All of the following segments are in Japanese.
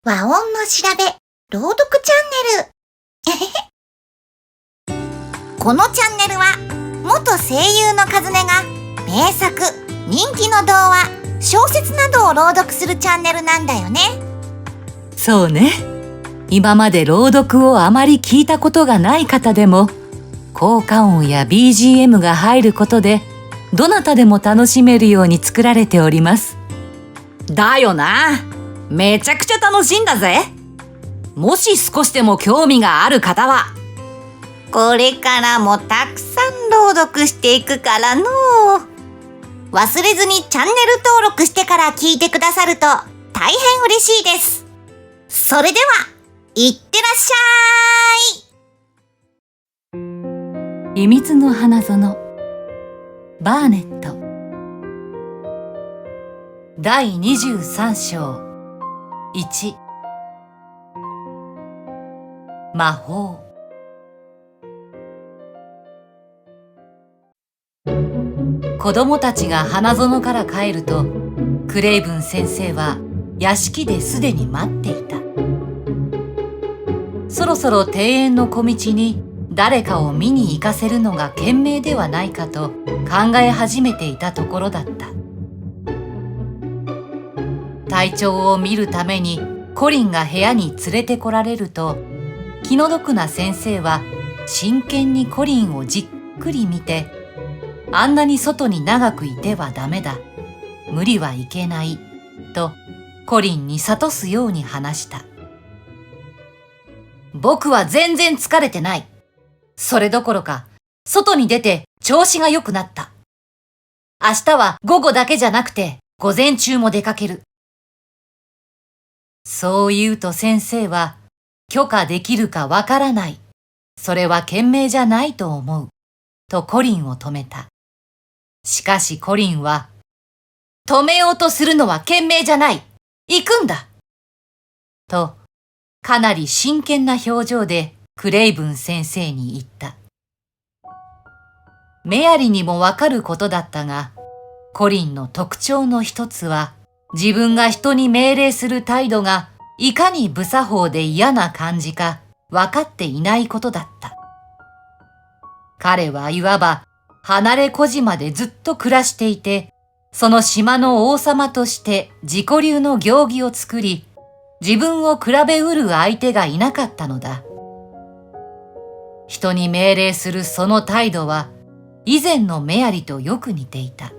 和音の調べ朗読チャンネルこのチャンネルは元声優のカズネが名作、人気の童話、小説などを朗読するチャンネルなんだよね。そうね。今まで朗読をあまり聞いたことがない方でも効果音や BGM が入ることでどなたでも楽しめるように作られております。だよな。めちゃくちゃ楽しいんだぜ。もし少しでも興味がある方はこれからもたくさん朗読していくからの忘れずにチャンネル登録してから聞いてくださると大変嬉しいです。それではいってらっしゃい。秘密の花園バーネット第23章1魔法。子供たちが花園から帰るとクレイブン先生は屋敷ですでに待っていた。そろそろ庭園の小道に誰かを見に行かせるのが賢明ではないかと考え始めていたところだった。体調を見るためにコリンが部屋に連れてこられると、気の毒な先生は真剣にコリンをじっくり見て、あんなに外に長くいてはダメだ、無理はいけないとコリンに諭すように話した。僕は全然疲れてない。それどころか外に出て調子が良くなった。明日は午後だけじゃなくて午前中も出かける。そう言うと先生は、許可できるかわからない。それは賢明じゃないと思う。とコリンを止めた。しかしコリンは、止めようとするのは賢明じゃない。行くんだ。と、かなり真剣な表情でクレイブン先生に言った。メアリにもわかることだったが、コリンの特徴の一つは、自分が人に命令する態度がいかに不作法で嫌な感じか分かっていないことだった。彼はいわば離れ小島でずっと暮らしていて、その島の王様として自己流の行儀を作り、自分を比べうる相手がいなかったのだ。人に命令するその態度は以前のメアリとよく似ていた。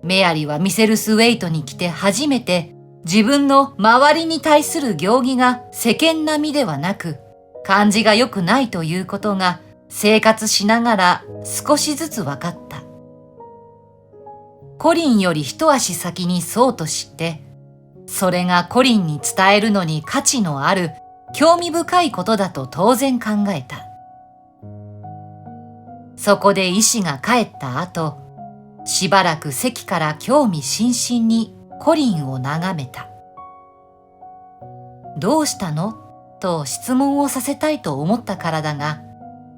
メアリはミセルスウェイトに来て初めて自分の周りに対する行儀が世間並みではなく感じが良くないということが生活しながら少しずつ分かった。コリンより一足先にそうと知って、それがコリンに伝えるのに価値のある興味深いことだと当然考えた。そこで医師が帰った後、しばらく席から興味津々にコリンを眺めた。どうしたのと質問をさせたいと思ったからだが、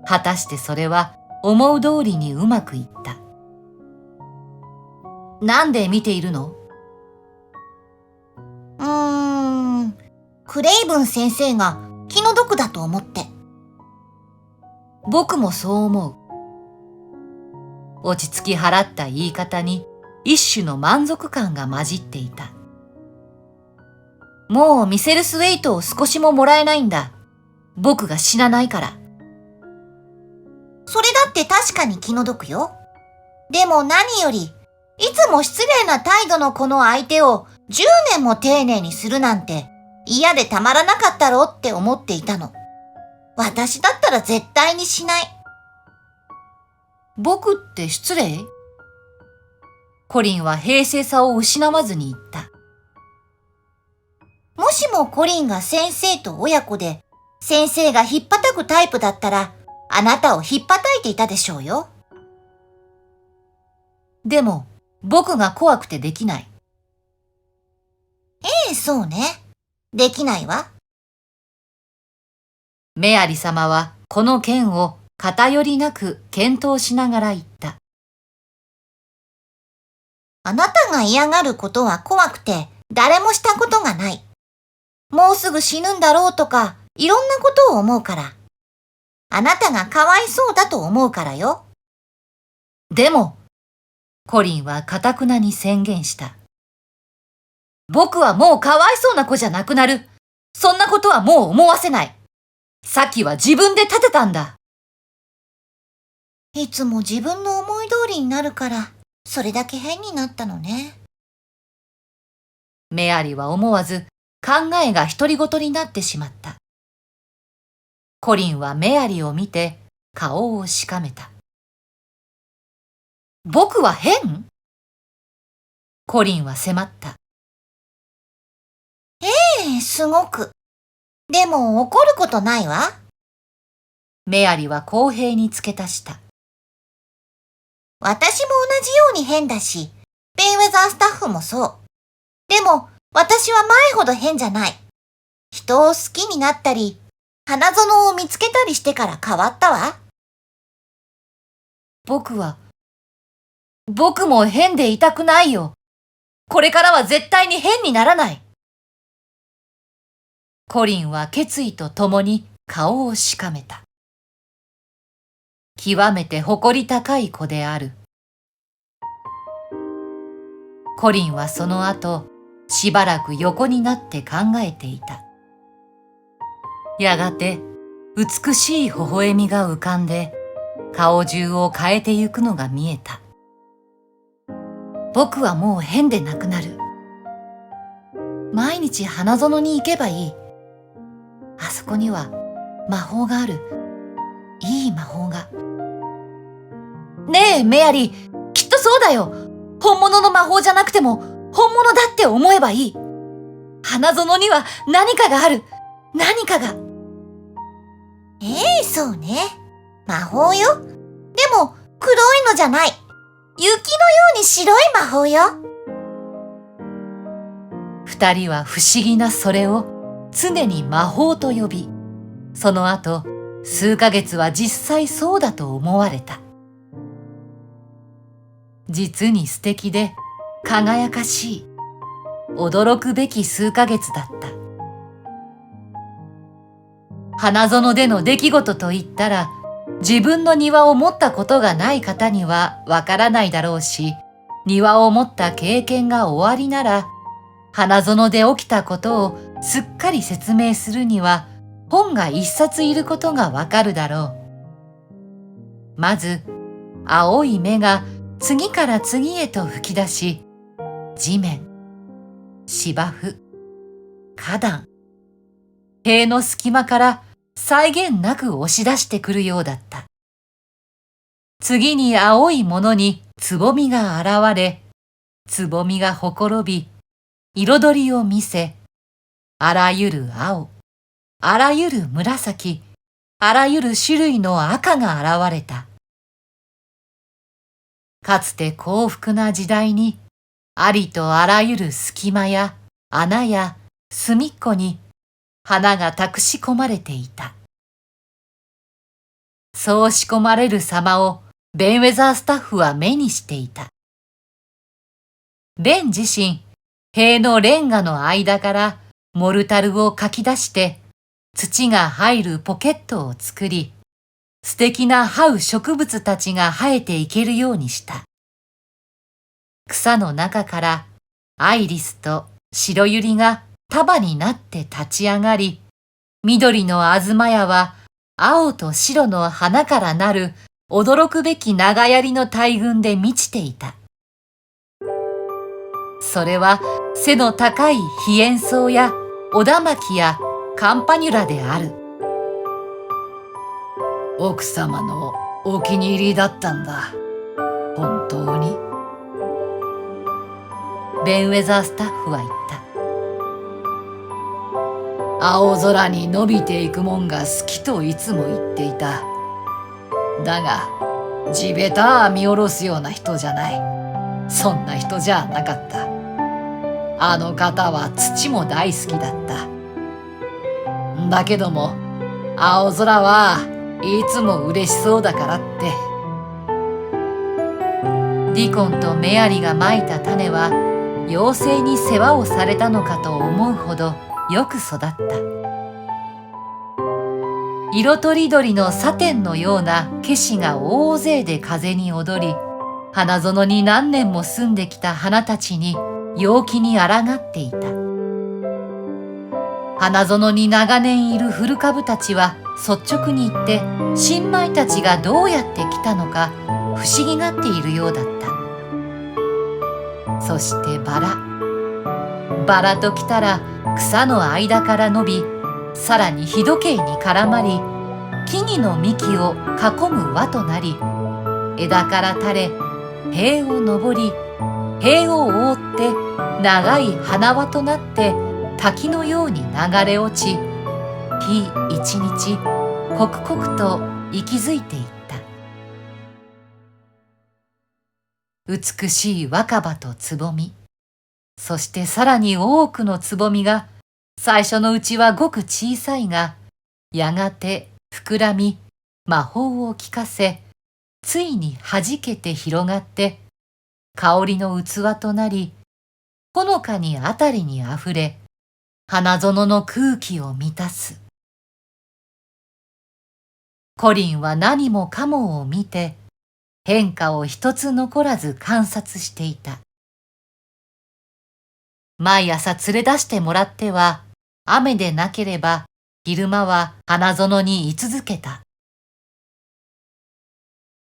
果たしてそれは思う通りにうまくいった。なんで見ているの？クレイブン先生が気の毒だと思って。僕もそう思う。落ち着き払った言い方に一種の満足感が混じっていた。もうミセルスウェイトを少しももらえないんだ。僕が死なないから。それだって確かに気の毒よ。でも何より、いつも失礼な態度のこの相手を10年も丁寧にするなんて嫌でたまらなかったろうって思っていたの。私だったら絶対にしない。僕って失礼？コリンは平静さを失わずに言った。もしもコリンが先生と親子で、先生がひっぱたくタイプだったら、あなたをひっぱたいていたでしょうよ。でも、僕が怖くてできない。そうね。できないわ。メアリ様はこの件を偏りなく検討しながら言った。あなたが嫌がることは怖くて誰もしたことがない。もうすぐ死ぬんだろうとか、いろんなことを思うから。あなたがかわいそうだと思うからよ。でも、コリンは堅くなに宣言した。僕はもうかわいそうな子じゃなくなる。そんなことはもう思わせない。さっきは自分で立てたんだ。いつも自分の思い通りになるから、それだけ変になったのね。メアリは思わず考えが独り言になってしまった。コリンはメアリを見て顔をしかめた。僕は変？コリンは迫った。すごく。でも怒ることないわ。メアリは公平に付け足した。私も同じように変だし、ベイウェザースタッフもそう。でも私は前ほど変じゃない。人を好きになったり、花園を見つけたりしてから変わったわ。僕も変でいたくないよ。これからは絶対に変にならない。コリンは決意とともに顔をしかめた。極めて誇り高い子である。コリンはその後、しばらく横になって考えていた。やがて、美しい微笑みが浮かんで、顔中を変えてゆくのが見えた。僕はもう変でなくなる。毎日花園に行けばいい。あそこには魔法がある。いい魔法が。ねえ、メアリー、きっとそうだよ。本物の魔法じゃなくても、本物だって思えばいい。花園には何かがある。何かが。そうね。魔法よ。でも、黒いのじゃない。雪のように白い魔法よ。二人は不思議なそれを常に魔法と呼び、その後、数ヶ月は実際そうだと思われた。実に素敵で輝かしい、驚くべき数ヶ月だった。花園での出来事といったら、自分の庭を持ったことがない方にはわからないだろうし、庭を持った経験がおありなら、花園で起きたことをすっかり説明するには、本が一冊いることがわかるだろう。まず、青い芽が次から次へと吹き出し、地面、芝生、花壇、塀の隙間から際限なく押し出してくるようだった。次に青いものにつぼみが現れ、つぼみがほころび、彩りを見せ、あらゆる青、あらゆる紫、あらゆる種類の赤が現れた。かつて幸福な時代に、ありとあらゆる隙間や穴や隅っこに花が託し込まれていた。そう仕込まれる様をベンウェザースタッフは目にしていた。ベン自身、塀のレンガの間からモルタルをかき出して土が入るポケットを作り、素敵な這う植物たちが生えていけるようにした。草の中からアイリスと白百合が束になって立ち上がり、緑のあずまやは青と白の花からなる驚くべき長槍の大群で満ちていた。それは背の高いヒエンソウやオダマキやカンパニュラである。奥様のお気に入りだったんだ。本当に。ベンウェザースタッフは言った。青空に伸びていくもんが好きといつも言っていた。だが、地べた見下ろすような人じゃない。そんな人じゃなかった。あの方は土も大好きだった。だけども、青空はいつも嬉しそうだからって。ディコンとメアリがまいた種は、妖精に世話をされたのかと思うほどよく育った。色とりどりのサテンのようなケシが大勢で風に踊り、花園に何年も住んできた花たちに陽気に抗っていた。花園に長年いる古株たちは率直に言って新米たちがどうやって来たのか不思議がっているようだった。そしてバラときたら草の間から伸び、さらに日時計に絡まり、木々の幹を囲む輪となり、枝から垂れ塀を登り、塀を覆って長い花輪となって滝のように流れ落ち、日一日刻々と息づいていった。美しい若葉とつぼみ、そしてさらに多くのつぼみが、最初のうちはごく小さいが、やがて膨らみ魔法を効かせ、ついにはじけて広がって、香りの器となり、ほのかにあたりにあふれ、花園の空気を満たす。コリンは何もかもを見て、変化を一つ残らず観察していた。毎朝連れ出してもらっては、雨でなければ昼間は花園に居続けた。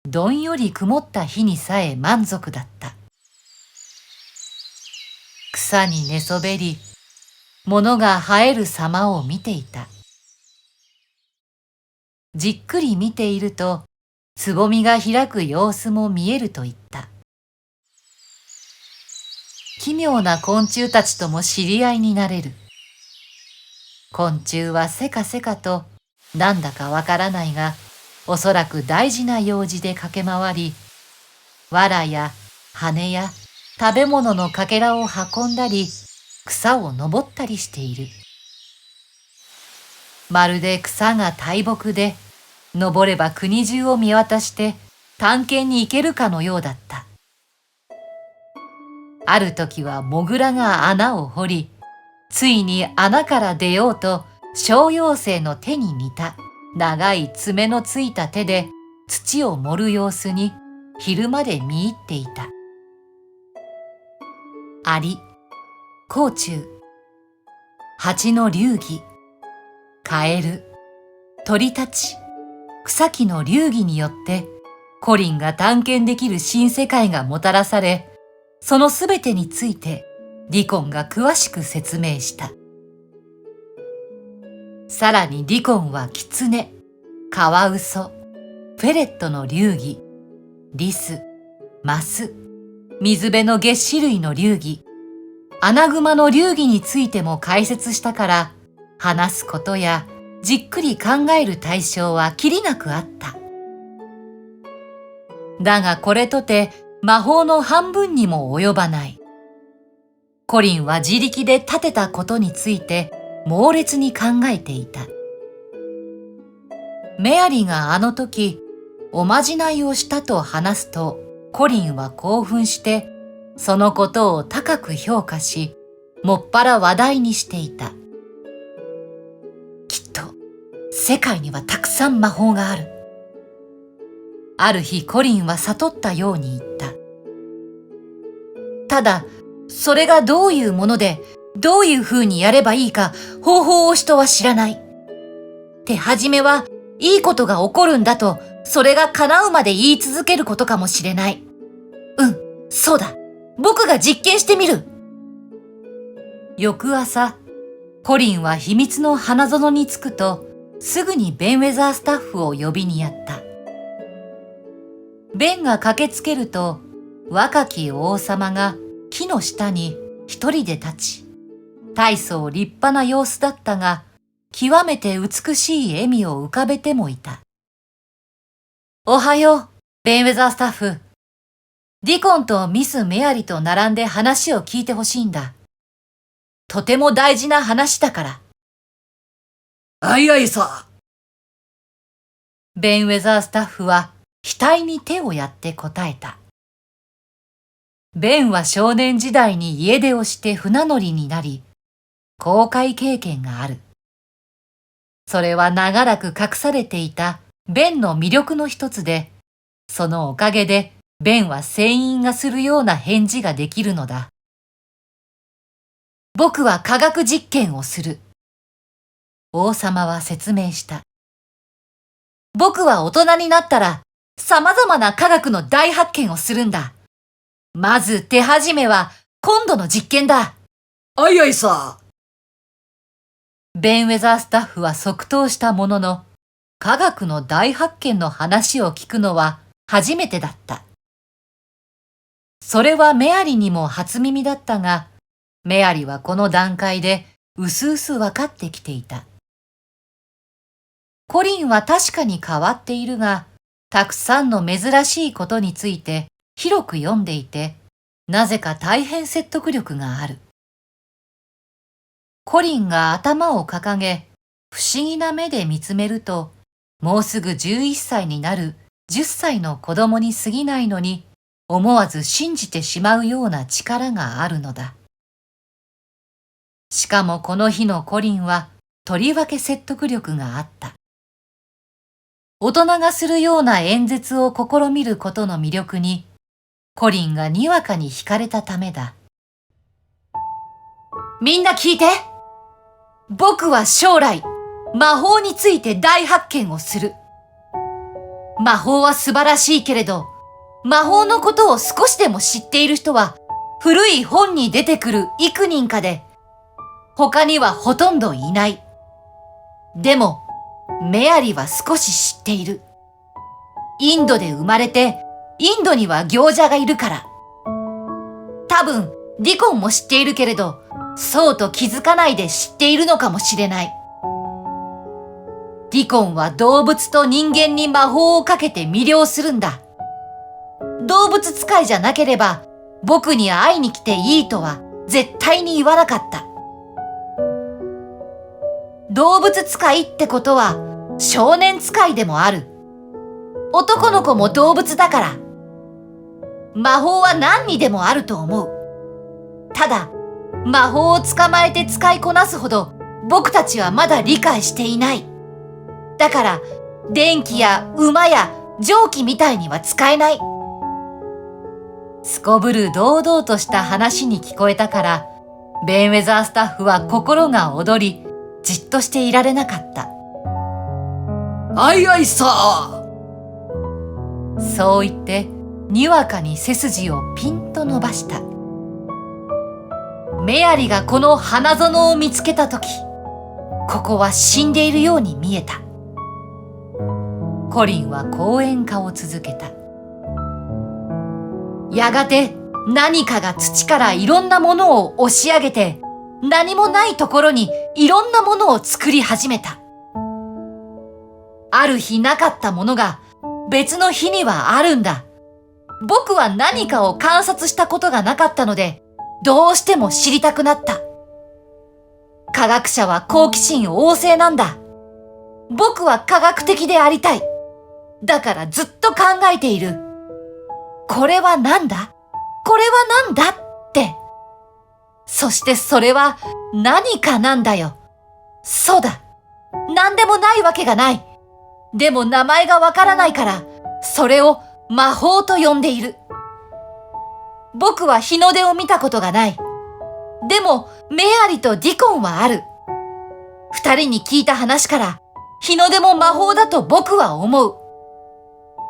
どんより曇った日にさえ満足だった。草に寝そべり、物が生える様を見ていた。じっくり見ていると、つぼみが開く様子も見えると言った。奇妙な昆虫たちとも知り合いになれる。昆虫はせかせかと、なんだかわからないが、おそらく大事な用事で駆け回り、藁や羽や食べ物のかけらを運んだり、草を登ったりしている。まるで草が大木で、登れば国中を見渡して探検に行けるかのようだった。ある時はモグラが穴を掘り、ついに穴から出ようと小妖精の手に似た長い爪のついた手で土を盛る様子に昼まで見入っていた。アリ、甲虫、蜂の流儀、カエル、鳥たち、草木の流儀によってコリンが探検できる新世界がもたらされ、そのすべてについてディコンが詳しく説明した。さらにディコンはキツネ、カワウソ、フェレットの流儀、リス、マス、水辺の齧歯類の流儀、アナグマの流儀についても解説したから、話すことやじっくり考える対象はきりなくあった。だがこれとて魔法の半分にも及ばない。コリンは自力で立てたことについて猛烈に考えていた。メアリがあの時おまじないをしたと話すと、コリンは興奮してそのことを高く評価し、もっぱら話題にしていた。きっと世界にはたくさん魔法がある。ある日コリンは悟ったように言った。ただ、それがどういうもので、どういうふうにやればいいか、方法を人は知らない。手始めは、いいことが起こるんだと、それが叶うまで言い続けることかもしれない。うん、そうだ。僕が実験してみる。翌朝、コリンは秘密の花園に着くと、すぐにベンウェザースタッフを呼びにやった。ベンが駆けつけると、若き王様が木の下に一人で立ち、大層立派な様子だったが、極めて美しい笑みを浮かべてもいた。おはよう、ベンウェザースタッフ。ディコンとミス・メアリと並んで話を聞いてほしいんだ。とても大事な話だから。あいあいさ。ベンウェザースタッフは額に手をやって答えた。ベンは少年時代に家出をして船乗りになり、航海経験がある。それは長らく隠されていたベンの魅力の一つで、そのおかげでベンは船員がするような返事ができるのだ。僕は科学実験をする。王様は説明した。僕は大人になったら様々な科学の大発見をするんだ。まず手始めは今度の実験だ。アイアイさ。ベンウェザースタッフは即答したものの、科学の大発見の話を聞くのは初めてだった。それはメアリにも初耳だったが、メアリはこの段階でうすうす分かってきていた。コリンは確かに変わっているが、たくさんの珍しいことについて広く読んでいて、なぜか大変説得力がある。コリンが頭を掲げ、不思議な目で見つめると、もうすぐ11歳になる10歳の子供に過ぎないのに、思わず信じてしまうような力があるのだ。しかもこの日のコリンは、とりわけ説得力があった。大人がするような演説を試みることの魅力に、コリンがにわかに惹かれたためだ。みんな聞いて。僕は将来、魔法について大発見をする。魔法は素晴らしいけれど、魔法のことを少しでも知っている人は、古い本に出てくる幾人かで、他にはほとんどいない。でも、メアリは少し知っている。インドで生まれて、インドには行者がいるから。多分、ディコンも知っているけれど、そうと気づかないで知っているのかもしれない。ディコンは動物と人間に魔法をかけて魅了するんだ。動物使いじゃなければ、僕に会いに来ていいとは絶対に言わなかった。動物使いってことは少年使いでもある。男の子も動物だから。魔法は何にでもあると思う。ただ、魔法を捕まえて使いこなすほど僕たちはまだ理解していない。だから、電気や馬や蒸気みたいには使えない。すこぶる堂々とした話に聞こえたから、ベンウェザースタッフは心が躍り、じっとしていられなかった。アイアイさ。そう言って、にわかに背筋をピンと伸ばした。メアリがこの花園を見つけたとき、ここは死んでいるように見えた。コリンは講演家を続けた。やがて何かが土からいろんなものを押し上げて、何もないところにいろんなものを作り始めた。ある日なかったものが別の日にはあるんだ。僕は何かを観察したことがなかったので、どうしても知りたくなった。科学者は好奇心旺盛なんだ。僕は科学的でありたい。だからずっと考えている。これは何だ？これは何だって。そしてそれは何かなんだよ。そうだ。何でもないわけがない。でも名前がわからないから、それを魔法と呼んでいる。僕は日の出を見たことがない。でもメアリとディコンはある。二人に聞いた話から、日の出も魔法だと僕は思う。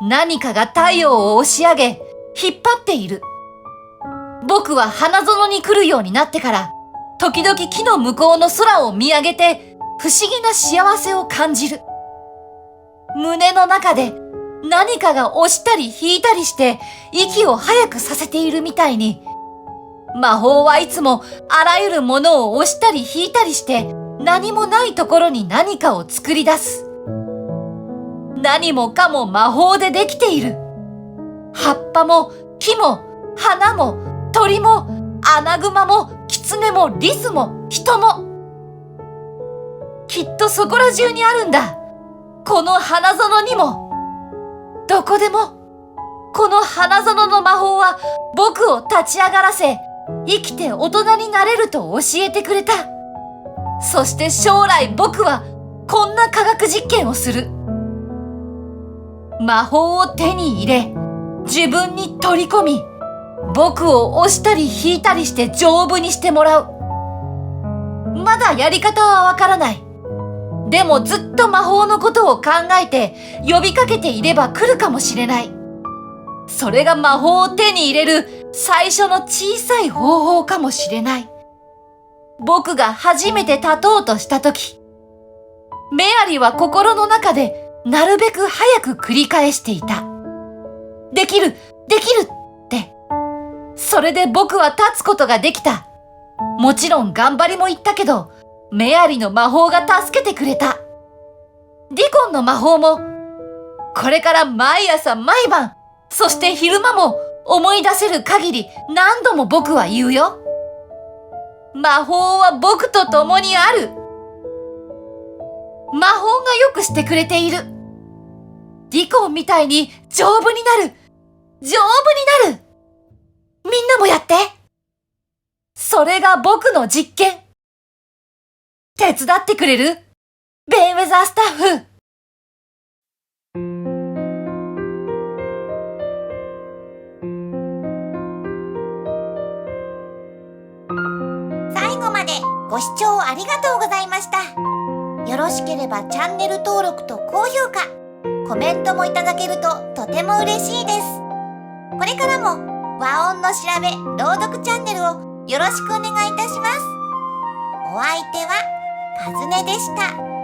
何かが太陽を押し上げ、引っ張っている。僕は花園に来るようになってから、時々木の向こうの空を見上げて、不思議な幸せを感じる。胸の中で何かが押したり引いたりして、息を早くさせているみたいに、魔法はいつもあらゆるものを押したり引いたりして、何もないところに何かを作り出す。何もかも魔法でできている。葉っぱも木も花も鳥もアナグマも狐もリスも人も。きっとそこら中にあるんだ。この花園にも。どこでも。この花園の魔法は僕を立ち上がらせ、生きて大人になれると教えてくれた。そして将来僕はこんな科学実験をする。魔法を手に入れ、自分に取り込み、僕を押したり引いたりして丈夫にしてもらう。まだやり方はわからない。でもずっと魔法のことを考えて呼びかけていれば来るかもしれない。それが魔法を手に入れる最初の小さい方法かもしれない。僕が初めて立とうとしたとき、メアリは心の中でなるべく早く繰り返していた。できる、できるって。それで僕は立つことができた。もちろん頑張りも言ったけど、メアリの魔法が助けてくれた。ディコンの魔法も、これから毎朝毎晩、そして昼間も思い出せる限り何度も僕は言うよ。魔法は僕と共にある。魔法がよくしてくれている。ディコンみたいに丈夫になる。丈夫になる。みんなもやって。それが僕の実験。手伝ってくれる？ベイウェザースタッフ。最後までご視聴ありがとうございました。よろしければチャンネル登録と高評価、コメントもいただけるととても嬉しいです。これからも和音の調べ朗読チャンネルをよろしくお願いいたします。お相手はかずねでした。